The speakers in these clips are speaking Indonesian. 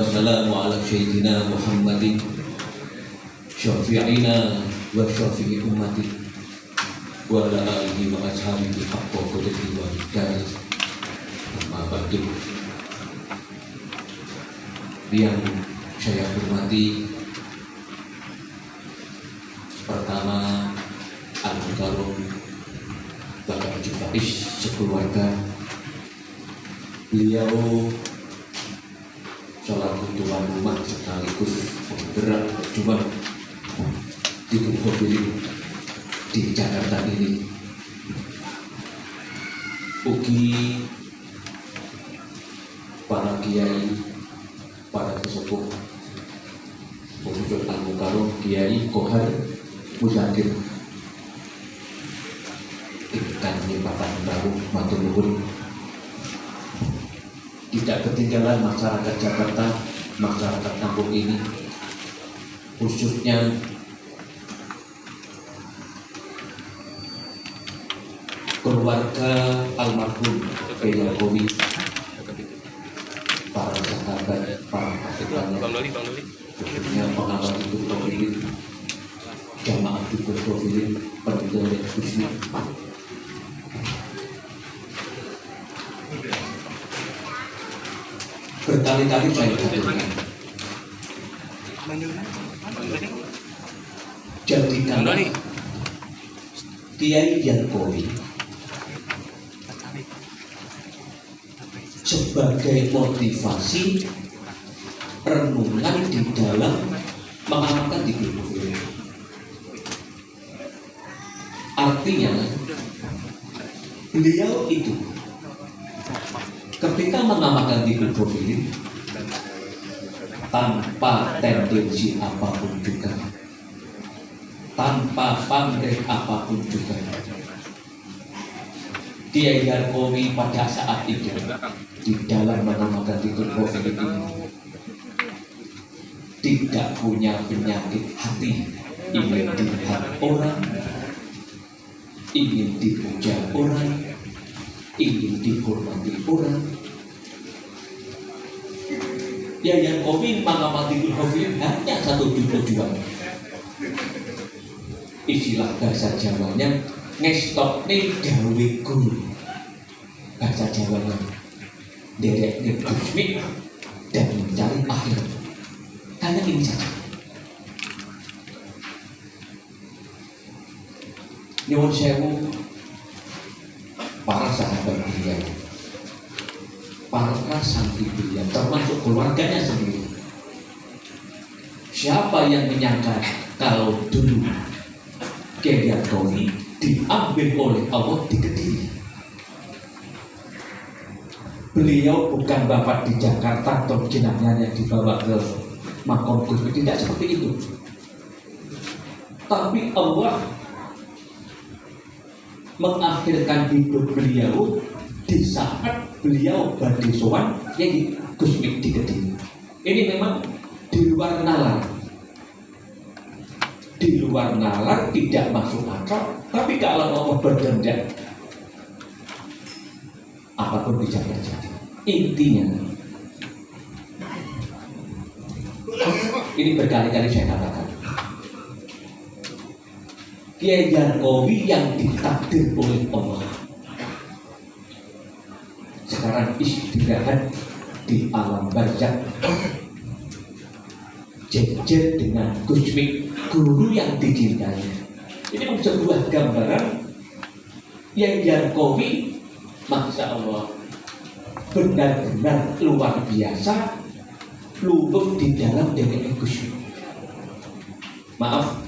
wassalamu ala sayyidina Muhammadin syafi'ina wa syafi'i ummati wa ala alihi wa ashabihi haqqa qadrihi wa miqdarihi. Amma ba'du. Yang saya hormati, pertama Al-Mukarram Bapak Haji Faiz sekeluarga. Beliau selaku tuan rumah sekaligus penggerak perjuangan di Kumpulin di Jakarta ini. Ugi para kiai, para sesepuh, khusus Al-Mukarram Kiai Kohar Muzakir ingkang nyipatan rawuh matur nuwun. Tidak ketinggalan masyarakat Jakarta, masyarakat kampung ini, khususnya keluarga almarhum Jokowi, para sahabat, para pasukan, khususnya pengawal Ibu Profilin, jamaah Ibu Profilin, penduduk Muslim. Berkali-kali saya katakan, jadikanlah Kiai Jokowi sebagai motivasi renungan di dalam mengamalkan di Kumpulin. Artinya, beliau itu ketika mengamalkan di Kumpulin tanpa tendensi apapun juga, tanpa pamrih apapun juga, Kiai Jokowi pada saat itu di dalam mengamalkan di Kumpulin ini tidak punya penyakit hati, ingin dilihat orang, ingin dipuja orang, ingin dihormati orang. Yang Jokowi mengamati Kumpulin hanya satu tujuan. Istilah bahasa Jawanya ngestokne gawe guru. Bahasa Jawanya derekne Gusmi dan mencari akhirat. Hanya ini saja. Nyuwun sewu para sahabat beliau, para santri beliau, termasuk keluarganya sendiri. Siapa yang menyangka kalau dulu Kiai Jokowi diambil oleh Allah di Kediri? Beliau bukan bapak di Jakarta atau jenazahnya dibawa ke makam Gusmi, tidak seperti itu. Tapi Allah mengakhirkan hidup beliau di saat beliau badhe sowan yang Gusmi di Kediri. Ini memang di luar nalar. Di luar nalar, tidak masuk akal. Tapi kalau Allah berkehendak, apapun bisa terjadi. Intinya, ini berkali-kali saya katakan, Kiai Jokowi yang ditakdir oleh Allah sekarang istirahat di alam barzakh, jejer dengan Gusmi, guru yang dicintai. Ini sebuah gambaran yang Jokowi, masya Allah, benar-benar luar biasa, luluh di dalam DNA Gusmi. Maaf,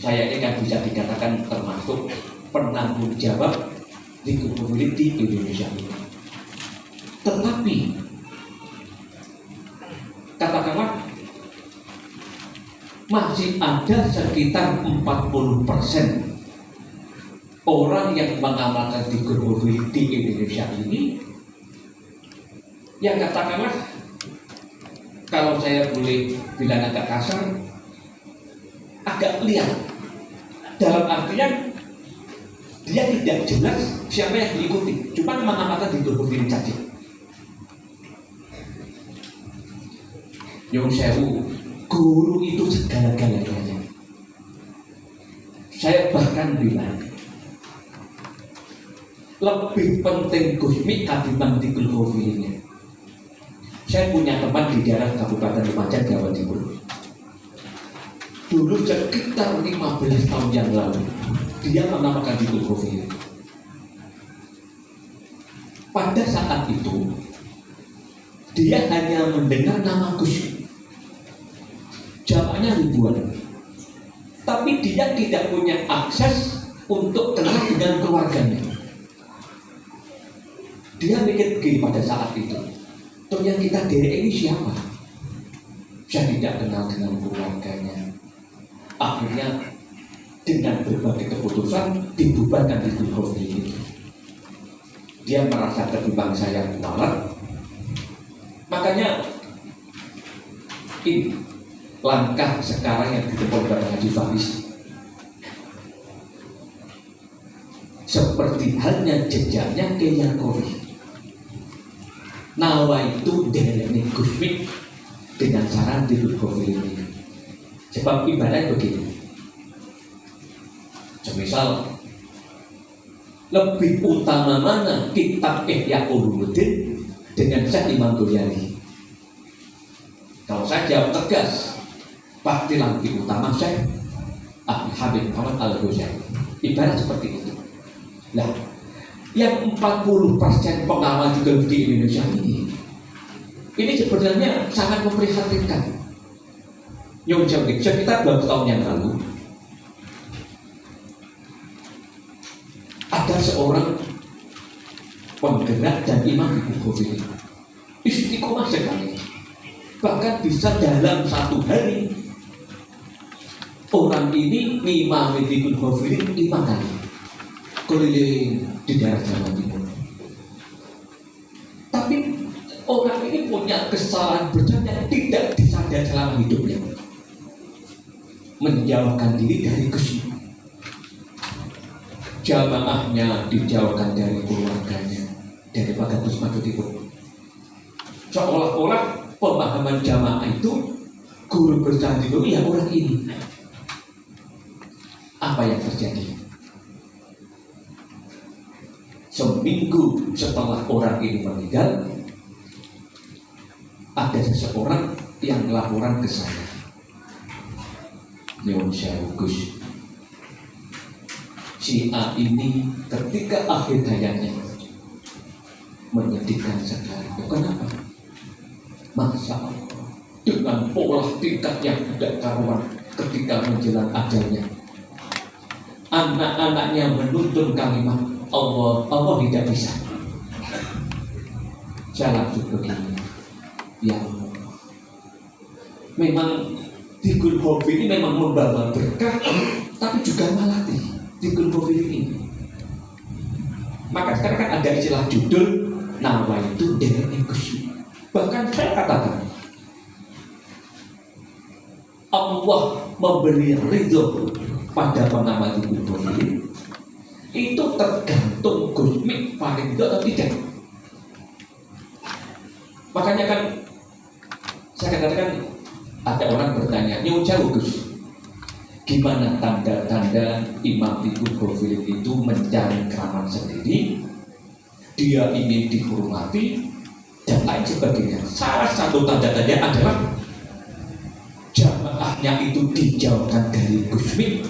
saya ini kan bisa dikatakan termasuk penanggung jawab di Kumpulin di Indonesia ini. Tetapi katakanlah masih ada sekitar 40% orang yang mengamalkan di Kumpulin di Indonesia ini yang katakanlah, kalau saya boleh bilang agak kasar, agak liar. Dalam artian dia tidak jelas siapa yang diikuti, cuma mengamalkan di Kumpulin saja. Nyuwun sewu, guru itu segala-galanya. Saya bahkan bilang lebih penting Gusmi ketimbang Tikul Khofilinya. Saya punya teman di daerah Kabupaten Lumajang, Jawa Timur. Dulu sekitar 15 tahun yang lalu, dia menamakan Tikul Khofili. Pada saat itu, dia hanya mendengar nama Gusmi. Jamaahnya ribuan. Tapi dia tidak punya akses untuk kenal dengan keluarganya. Dia mikir begini pada saat itu, toh yang kita derek ini siapa? Saya tidak kenal dengan keluarganya. Akhirnya dengan berbagai keputusan dibubarkan di Tikul ini. Dia merasa ketimbang saya kualat. Makanya ini langkah sekarang yang ditempuh oleh Haji Faiz, seperti halnya jejaknya Kiai Yakowi. Nawa itu dari Gusmi dengan cara Tikul ini. Sebab ibadah begini. Semisal lebih utama mana kitab Ihya Ulumuddin dengan Syekh Imam Ghazzali? Kalau saya jawab tegas, pasti lebih utama Syekh Habib Muhammad Al-Ghazali. Ibarat seperti itu. Nah, yang 40% pengawal juga di Indonesia ini sebenarnya sangat memprihatinkan. Yang sekitar 2 tahun yang lalu ada seorang penggerak dan imam di Tikul istiqomah sekali, bahkan bisa dalam 1 hari orang ini ngimami Tikul 5 kali keliling di daerah Jawa Timur. Tapi orang ini punya kesalahan besar yang tidak disadari selama hidupnya, menjauhkan diri dari Gusmi. Jamaahnya dijauhkan dari keluarganya, dari Pak Gus Madutipun. Seolah-olah pemahaman jamaah itu guru besar itu ya orang ini. Apa yang terjadi? Seminggu setelah orang ini meninggal, ada seseorang yang laporan ke saya. Nyuwun sewu Gus, si A ini ketika akhir hayatnya menyedihkan sekali. Kenapa? Masa dengan pola tingkat yang tidak karuan ketika menjelang ajalnya, anak-anaknya menuntun kalimat Allah, Allah tidak bisa. Saya langsung begini, ya Allah, memang Tikul ini memang membawa berkah, tapi juga malati Tikul ini. Maka sekarang kan ada istilah judul Nawa itu dari Gusmi. Bahkan saya katakan Allah memberi ridho pada pengamal Tikul itu tergantung Gusmi paling ridho atau tidak. Makanya kan saya katakan, ada orang bertanya, nyuwun sewu Gus, gimana tanda-tanda Imam Tikul itu mencari keramat sendiri, dia ingin dihormati dan lain sebagainya. Salah satu tanda-tandanya adalah jamaahnya itu dijauhkan dari Gusmi,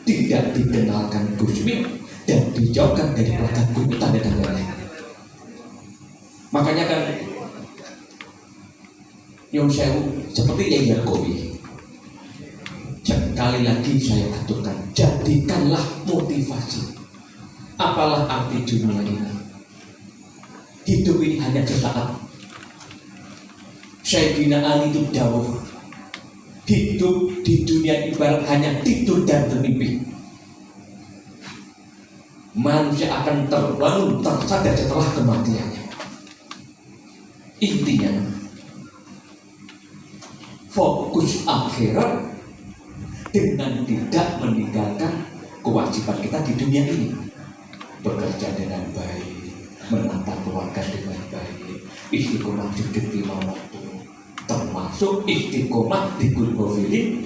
tidak dikenalkan Gusmi, dan dijauhkan dari keluarga Gusmi. Tanda-tandanya. Makanya kan Nyuwun sewu, seperti yang Yakowi, sekali lagi saya aturkan, jadikanlah motivasi. Apalah arti dunia ini? Hidup ini hanya sesaat. Sayyidina Ali itu dawuh, hidup di dunia ibarat hanya tidur dan bermimpi. Manusia akan terbangun tersadar setelah kematiannya. Intinya, fokus akhirat dengan tidak meninggalkan kewajiban kita di dunia ini. Bekerja dengan baik, menata keluarga dengan baik, istiqomah sujud 5 waktu, termasuk istiqomah di Gulbofilin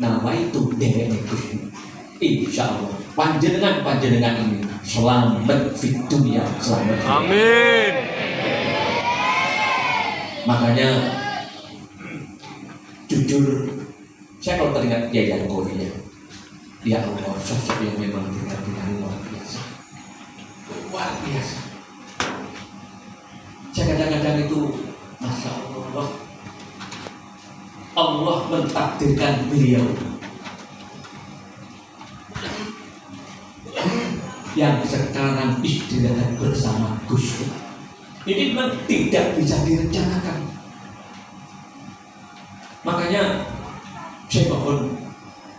nama itu derek Gusmi. Insya Allah panjenengan ini selamat di dunia, selamat. Amin. Makanya jujur saya kalau teringat Yaya Korea, ya Allah, sosok yang memang benar-benar luar biasa. Saya kadang-kadang itu Masya Allah mentakdirkan beliau yang sekarang istirahat bersama Gusti. Ini memang tidak bisa direncanakan. Makanya saya mohon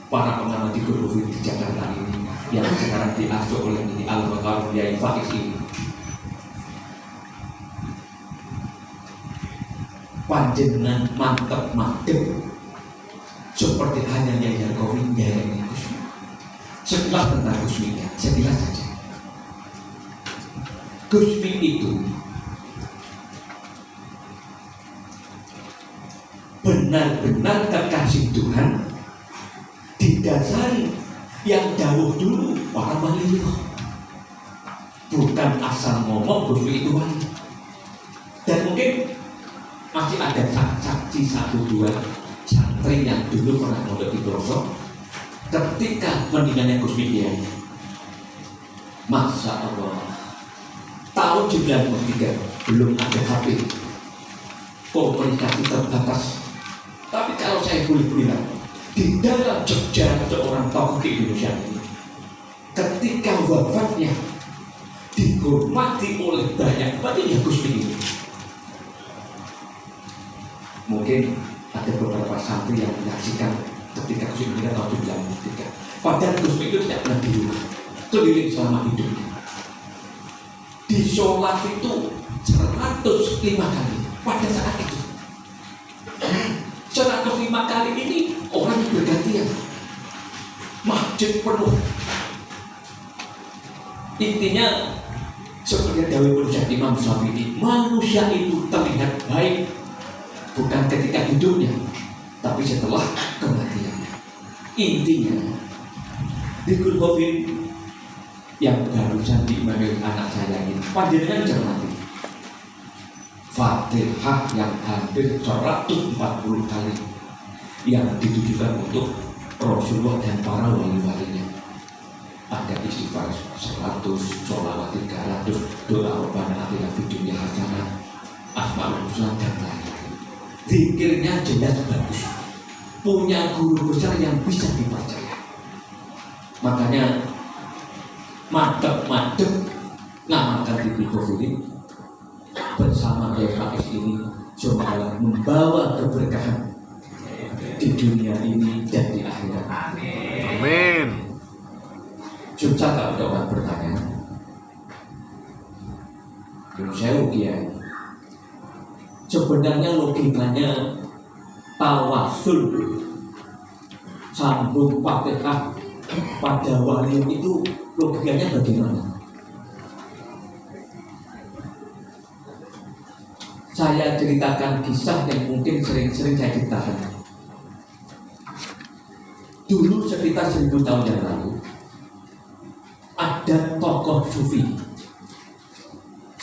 para pengamat di Gulbofilin di Jakarta ini yang sekarang diasuh oleh ini Al-Baqarah Yai Faiz ini, panjenengan mantep seperti hanya Yai Kofi Yai Gusmi. Setelah tentang Gusmi sekilas saja. Gusmi itu benar-benar kekasih Tuhan, didasari yang jauh dulu para wali, bukan asal ngomong Gusmi itu wali. Dan mungkin masih ada saksi 1-2 santri yang dulu pernah mondok di pelosok ketika meninggalnya Gusmi dia. Masya Allah, tahun 93 belum ada HP, komunikasi terbatas. Tapi kalau saya boleh bilang, di dalam jejak seorang tokoh di Indonesia ini, ketika wafatnya dihormati oleh banyak ya Gusmi ini. Mungkin ada beberapa santri yang menyaksikan ketika Gusmi meninggal tahun 93. Padahal Gusmi itu tidak pernah di rumah, keliling selama hidupnya. Di sholat itu 105 kali pada saat itu. 105 kali ini orang bergantian, masjid penuh. Intinya seperti dawuh Imam Syafi'i, manusia itu terlihat baik bukan ketika hidupnya, tapi setelah kematiannya. Intinya di Gulbofilin yang barusan diimami anak saya ini, panjenengan cermati Fatihah yang hampir 140 kali yang ditujukan untuk Rasulullah dan para wali-walinya. Ada istighfar 100, sholawat 300, doa Rabbana atina fid dunya hasanah, asmaul husna dan lain-lain. Zikirnya jelas bagus, punya guru besar yang bisa dipercaya. Makanya mantep ngamalkan di Gulbofilin bersama Yai Faiz ini, semoga membawa keberkahan di dunia ini dan di akhirat. Amin. Susah kalau ada orang bertanya, saya Kiai, sebenarnya logikanya tawasul sambung Fatihah pada wali itu logikanya bagaimana? Saya ceritakan kisah yang mungkin sering-sering saya ceritakan. Dulu sekitar 1000 tahun yang lalu ada tokoh sufi,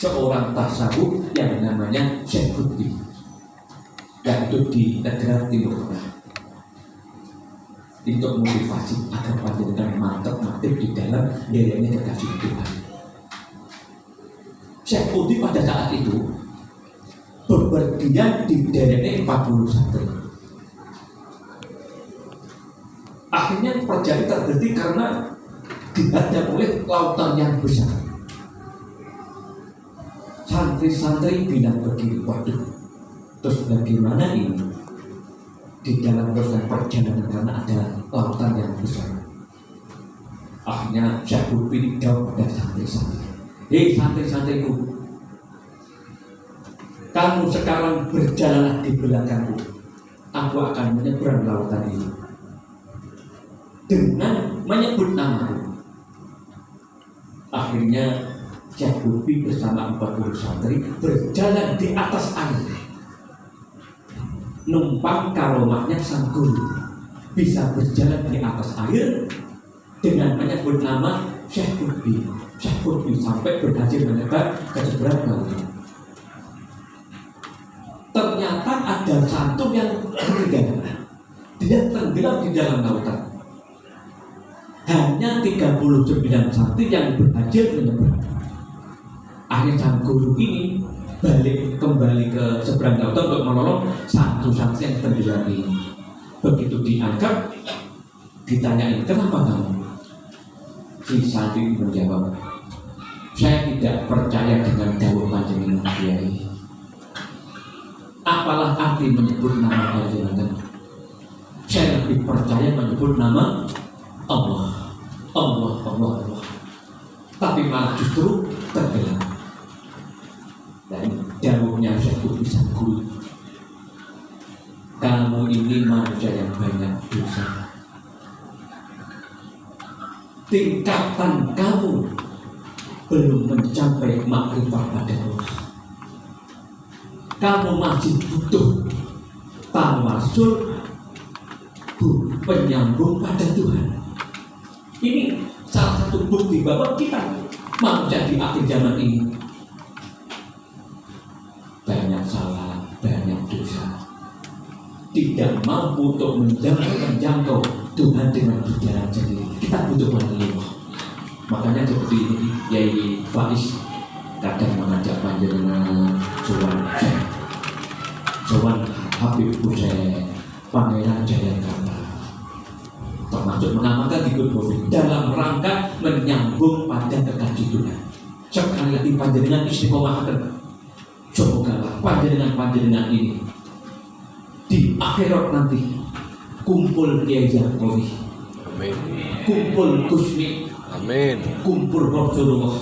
seorang tasawuf yang namanya Syekh Qutbi, dan itu di negara Timur Tengah, untuk motivasi agar panjenengan mantap di dalam dirinya kekasih Tuhan. Syekh Qutbi pada saat itu bepergian di daerahnya 40 santri. Akhirnya perjalanan terhenti karena dihadap oleh lautan yang besar. Santri-santri bilang begini, waduh, terus bagaimana ini di dalam perjalanan karena ada lautan yang besar. Akhirnya Syekh Qutbi jawab pada santri-santri, hei santri-santriku, kamu sekarang berjalanlah di belakangku, aku akan menyeberang lautan ini dengan menyebut namaku. Akhirnya Syekh Qutbi bersama 40 santri berjalan di atas air. numpang karomahnya sang guru, bisa berjalan di atas air dengan menyebut nama Syekh Qutbi. Syekh Qutbi sampai berhasil menyebar ke seberang lautan. Ternyata ada satu yang meninggal, dia tenggelam di dalam lautan. Hanya 39 santri yang berhasil menyeberang. Akhirnya sang guru ini balik kembali ke seberang lautan untuk menolong satu santri yang tenggelam ini. Begitu diangkat, ditanyain, kenapa kamu? Si santri menjawab, saya tidak percaya dengan dawuh panjenengan Kiai. Apalah arti menyebut nama panjenengan? Saya lebih percaya menyebut nama Allah. Tapi malah justru tenggelam. Dan dawuhnya Syekh Qutbi sang guru, kamu ini manusia yang banyak dosa. Tingkatan kamu belum mencapai makrifat pada Allah. Kamu masih butuh tawasul, penyambung pada Tuhan. Ini salah satu bukti bahwa kita manusia di akhir zaman ini banyak salah, banyak dosa, tidak mampu untuk menjangkau Tuhan dengan berjalan sendiri. Kita butuh wali. Makanya seperti ini Yai Faiz kadang mengajak panjenengan sowan Habib Hussein, Pangeran Jayakarta, termasuk mengamalkan di Qutbi dalam rangka menyambung pada kekasih Tuhan. Sekali lagi panjenengan istiqomahkan, semoga panjenengan ini di akhirat nanti kumpul Kiai Jarkowi, Amin. kumpul Kusmi, Amin. kumpul Rasulullah,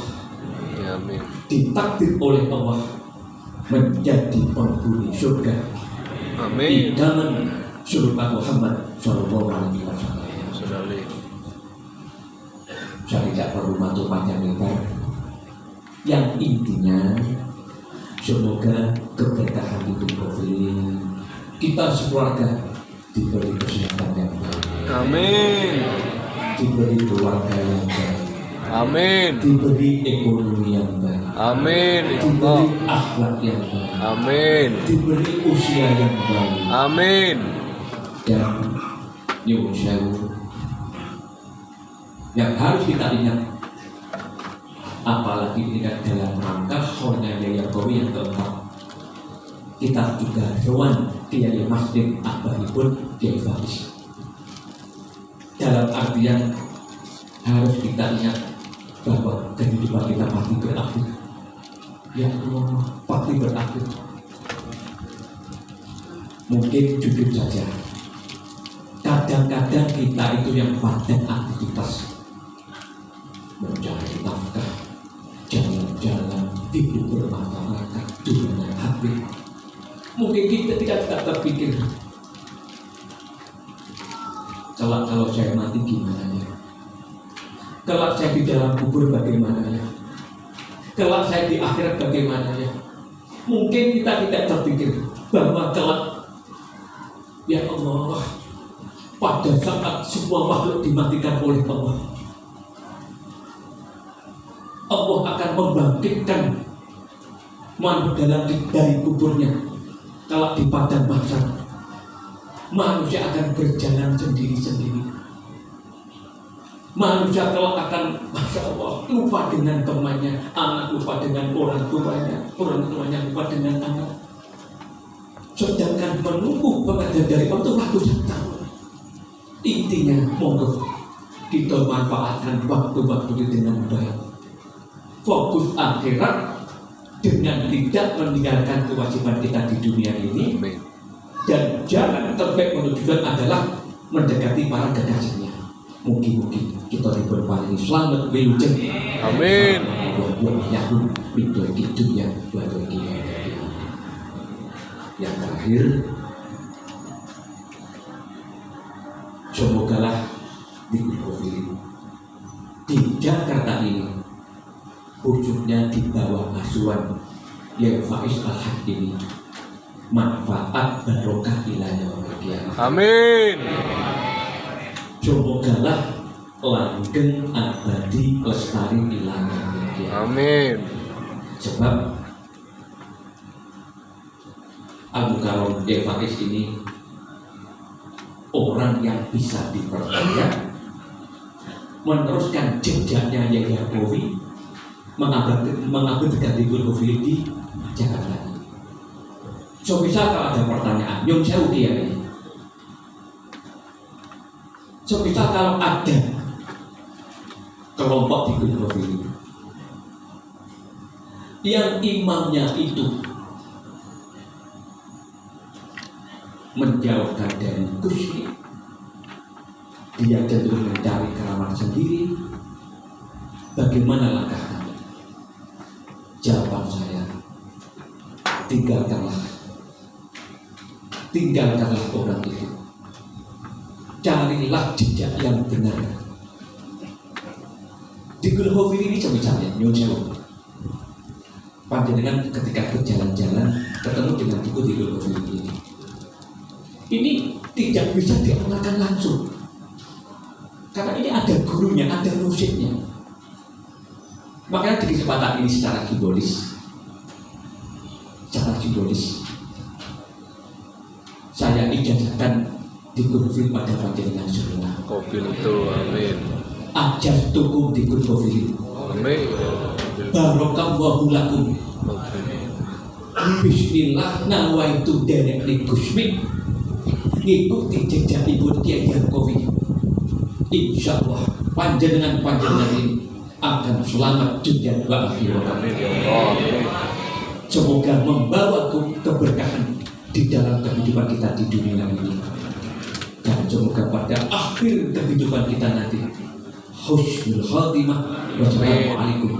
Amin. ditakdir oleh Allah menjadi penghuni surga. Amin. Idaman surga Muhammad Sallallahu Alaihi Wasallam. Saya tidak perlu matur panjang lebar. Yang intinya semoga keberkahan hidup Qutbi, kita sekeluarga diberi kesehatan yang baik. Amin. Diberi keluarga yang baik. Amin. Diberi ekonomi yang baik. Amin. Diberi akhlak yang baik. Amin. Diberi usia yang baik. Amin. Dan nyuwun sewu, yang harus kita ingat, apalagi tidak dalam rangka Khornya Yai Jarkowi yang keempat, kita juga sowan Kiai Masjid Abahipun Kiai Faiz. Dalam artian harus kita ingat bahwa kehidupan kita pasti berakhir. Ya Allah, pasti berakhir. Mungkin jujur saja, kadang-kadang kita itu yang padat aktivitas, mencari nafkah, jalan-jalan, hidup bermasyarakat, dengan hati. Mungkin kita tidak terpikir, kalau saya mati gimana ya? Kalau saya di dalam kubur bagaimana ya? Kalau saya di akhirat bagaimana ya? Mungkin kita tidak terpikir bahwa kelak, ya Allah, pada saat semua makhluk dimatikan oleh Allah, Allah akan membangkitkan manusia dari kuburnya. Kalau di padang mahsyar, manusia akan berjalan sendiri-sendiri. Manusia kalau akan, Masya Allah, lupa dengan temannya, anak lupa dengan orang tuanya lupa dengan anak. Sedangkan menunggu pengajaran dari Allah itu ratusan tahun. Intinya, monggo kita manfaatkan waktu-waktu dengan baik. Fokus akhirat dengan tidak meninggalkan kewajiban kita di dunia ini. Dan jalan terbaik menuju adalah mendekati para kekasihnya. Mungkin kita diberpaling selamat wilujeng. Amin. Yang terakhir, semogalah di Jakarta ini, khususnya di bawah asuhan Yai Faiz Al-Haq ini, manfaat barokah ila yaumil qiyamah. Amin. Semogalah langgeng abadi lestari ila yaumil qiyamah. Amin. Sebab Abu Karom Faiz ini orang yang bisa dipercaya, meneruskan jejaknya Yahya Kofi, mengabadikan Dikul Kofi di Jakarta. So bisa kalau ada pertanyaan, Nyun Sewu Kiai. So bisa kalau ada kelompok Dikul Kofi yang imamnya itu menjauhkan dari kusyuk, dia cenderung mencari keramat sendiri, bagaimana langkah kamu? Jawaban saya, tinggalkanlah orang itu, carilah jejak yang benar. Di Gulhofi ini misalnya Nyun Sewu, panjenengan ketika berjalan-jalan ketemu dengan buku di Gulhofi ini tidak bisa diamalkan langsung, karena ini ada gurunya, ada musiknya. Makanya di kesempatan ini secara simbolis saya ijazahkan di Gulhofi pada panjenengan semua. Kopil itu, amin. Ajar tukum di Gulhofi. Amin. Barokallahu lakum. Bismillah nawaitu derek li Gusmi. Ngikuti jejak ibu Kiai Kofi. Insya Allah panjenengan ini akan selamat dunia wa akhirat. Amin ya Allah. Semoga membawa keberkahan di dalam kehidupan kita di dunia ini, dan semoga pada akhir kehidupan kita nanti husnul khatimah. Wassalamualaikum